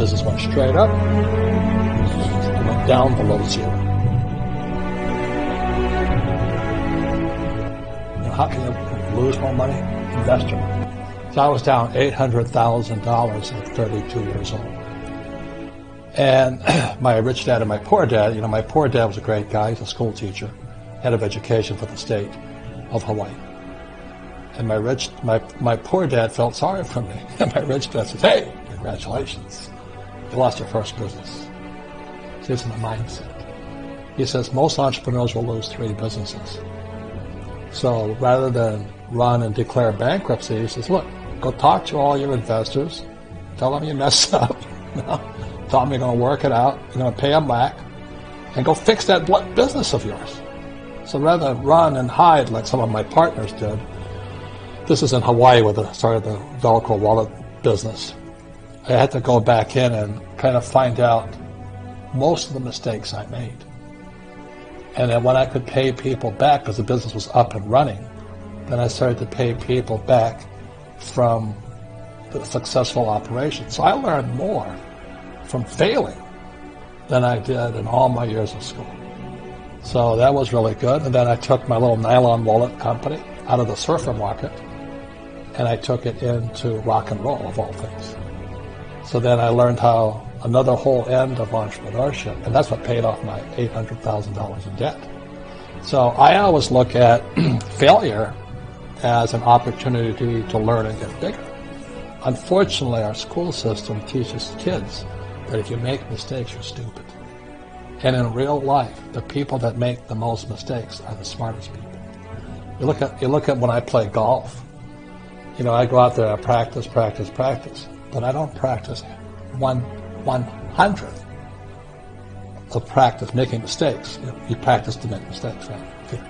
business went straight up, it went down below zero. How can you lose more money? Invest your money. So I was down $800,000 at 32 years old. And my rich dad and my poor dad, my poor dad was a great guy. He's a school teacher, head of education for the state of Hawaii. And my poor dad felt sorry for me. And my rich dad says, hey, congratulations. You lost your first business. So it's in the mindset. He says most entrepreneurs will lose 3 businesses. So rather than run and declare bankruptcy, he says, look, go talk to all your investors. Tell them you messed up. Tell them you're going to work it out. You're going to pay them back. And go fix that business of yours. So rather than run and hide like some of my partners did, this is in Hawaii where I started the Velcro wallet business. I had to go back in and kind of find out most of the mistakes I made. And then when I could pay people back, because the business was up and running, then I started to pay people back from the successful operation. So I learned more from failing than I did in all my years of school. So that was really good. And then I took my little nylon wallet company out of the surfer market, and I took it into rock and roll, of all things. So then I learned how another whole end of entrepreneurship, and that's what paid off my $800,000 in debt. So I always look at failure as an opportunity to learn and get bigger. Unfortunately, our school system teaches kids that if you make mistakes, you're stupid. And in real life, the people that make the most mistakes are the smartest people. You look at when I play golf. I go out there, I practice, but I don't practice 1/100th of practice making mistakes. You practice to make mistakes, right? Okay.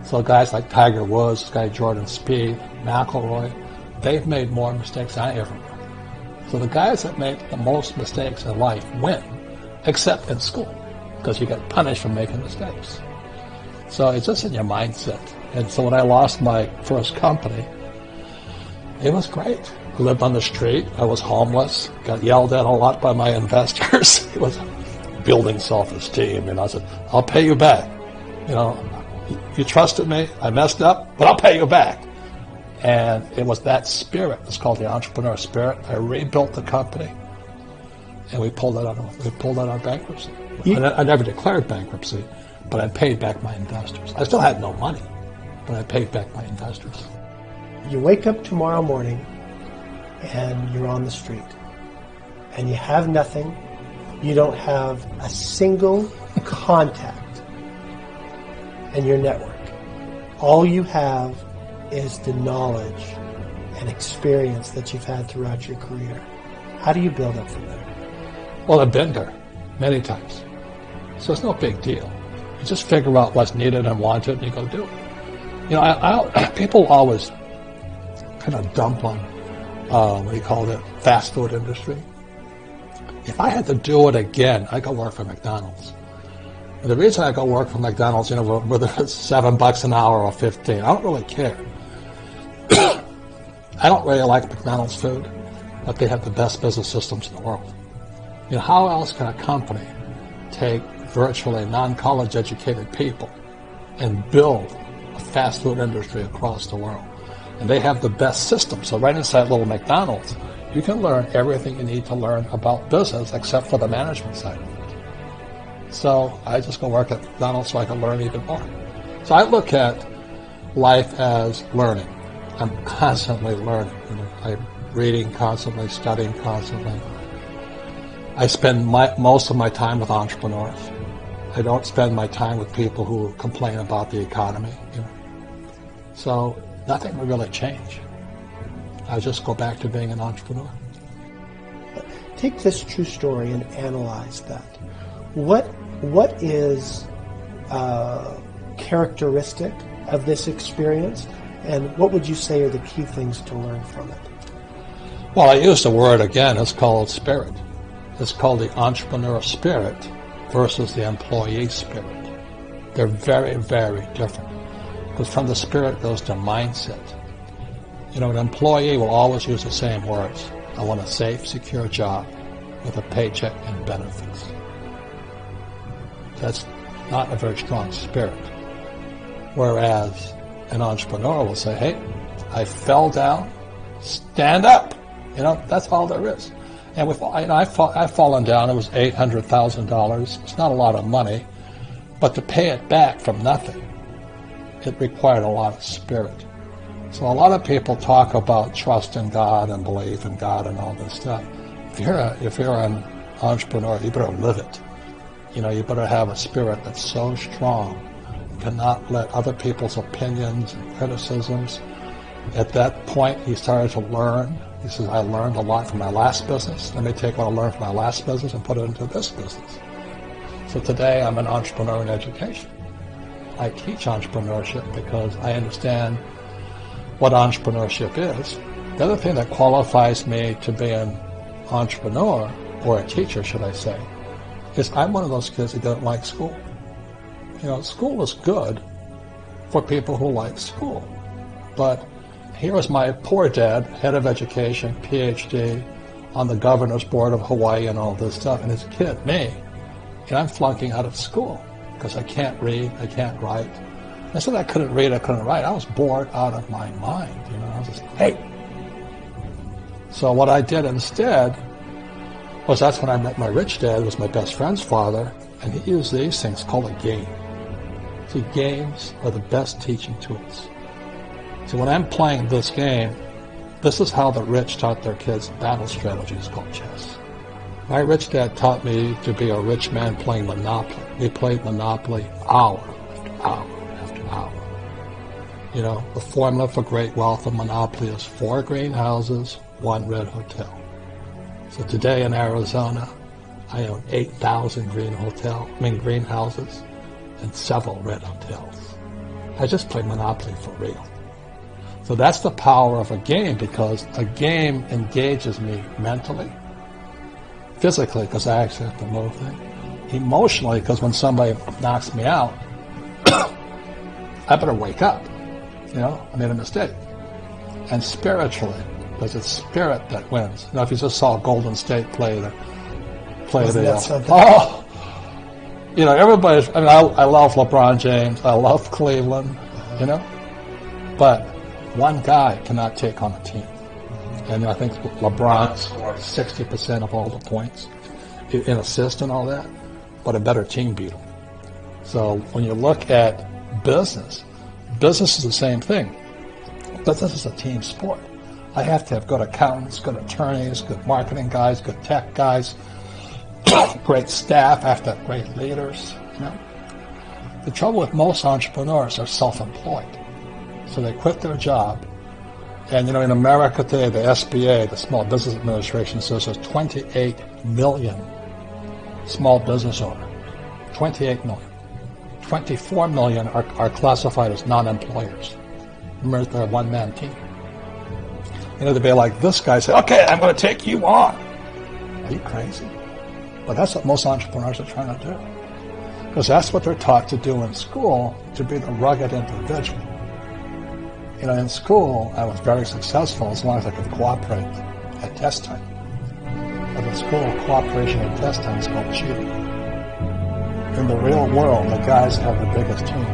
So guys like Tiger Woods, this guy Jordan Spieth, McIlroy, they've made more mistakes than I ever will. So the guys that make the most mistakes in life win, except in school, because you get punished for making mistakes. So it's just in your mindset. And so when I lost my first company, it was great. I lived on the street. I was homeless. Got yelled at a lot by my investors. It was building self-esteem. And I said, I'll pay you back. You trusted me. I messed up, but I'll pay you back. And it was that spirit. It's called the entrepreneur spirit. I rebuilt the company, and we pulled out of bankruptcy. I never declared bankruptcy, but I paid back my investors. I still had no money, but I paid back my investors. You wake up tomorrow morning, and you're on the street, and you have nothing. You don't have a single contact in your network. All you have is the knowledge and experience that you've had throughout your career. How do you build up from there? Well, I've been there many times. So it's no big deal. You just figure out what's needed and wanted, and you go do it. People always kind of dump on, fast food industry. If I had to do it again, I'd go work for McDonald's. And the reason I go work for McDonald's, whether it's $7 an hour or 15, I don't really care. I don't really like McDonald's food, but they have the best business systems in the world. How else can a company take virtually non-college educated people and build a fast food industry across the world? And they have the best system. So right inside little McDonald's, you can learn everything you need to learn about business except for the management side of it. So I just go work at McDonald's so I can learn even more. So I look at life as learning. I'm constantly learning. I'm reading constantly, studying constantly. I spend most of my time with entrepreneurs. I don't spend my time with people who complain about the economy. So nothing will really change. I just go back to being an entrepreneur. Take this true story and analyze that. What is characteristic of this experience, and what would you say are the key things to learn from it? Well, I use the word again. It's called spirit. It's called the entrepreneur spirit versus the employee spirit. They're very, very different. Because from the spirit goes to mindset. An employee will always use the same words. I want a safe, secure job with a paycheck and benefits. That's not a very strong spirit. Whereas an entrepreneur will say, hey, I fell down, stand up. That's all there is. And I've fallen down. It was $800,000. It's not a lot of money, but to pay it back from nothing, it required a lot of spirit. So a lot of people talk about trust in God and belief in God and all this stuff. If you're an entrepreneur, you better live it. You better have a spirit that's so strong, you cannot let other people's opinions and criticisms. At that point, he started to learn. He says, I learned a lot from my last business. Let me take what I learned from my last business and put it into this business. So today, I'm an entrepreneur in education. I teach entrepreneurship because I understand what entrepreneurship is. The other thing that qualifies me to be an entrepreneur, or a teacher, should I say, is I'm one of those kids who don't like school. School is good for people who like school. But here was my poor dad, head of education, PhD, on the governor's board of Hawaii and all this stuff, and his kid, me, and I'm flunking out of school because I can't read, I can't write. I said I couldn't read, I couldn't write. I was bored out of my mind. I was just, hey. So what I did instead was, that's when I met my rich dad, who was my best friend's father, and he used these things called a game. See, games are the best teaching tools. So when I'm playing this game, this is how the rich taught their kids battle strategies called chess. My rich dad taught me to be a rich man playing Monopoly. We played Monopoly hour after hour after hour. The formula for great wealth of Monopoly is 4 greenhouses, 1 red hotel. So today in Arizona, I own 8,000 greenhouses and several red hotels. I just play Monopoly for real. So that's the power of a game, because a game engages me mentally, physically, because I actually have to move things, emotionally, because when somebody knocks me out, I better wake up. I made a mistake. And spiritually, because it's spirit that wins. If you just saw Golden State play everybody's, I love LeBron James, I love Cleveland, but one guy cannot take on a team. And I think LeBron scored 60% of all the points in assists and all that, but a better team beat him. So when you look at business is the same thing. Business is a team sport. I have to have good accountants, good attorneys, good marketing guys, good tech guys, great staff. I have to have great leaders. The trouble with most entrepreneurs are self-employed. So they quit their job. And, in America today, the SBA, the Small Business Administration, says there's 28 million small business owners. 28 million. 24 million are classified as non-employers. Remember, they're a one-man team. To be like this guy, say, okay, I'm going to take you on. Are you crazy? But that's what most entrepreneurs are trying to do. Because that's what they're taught to do in school, to be the rugged individual. In school, I was very successful as long as I could cooperate at test time. But in school, cooperation at test time is called cheating. In the real world, the guys have the biggest team.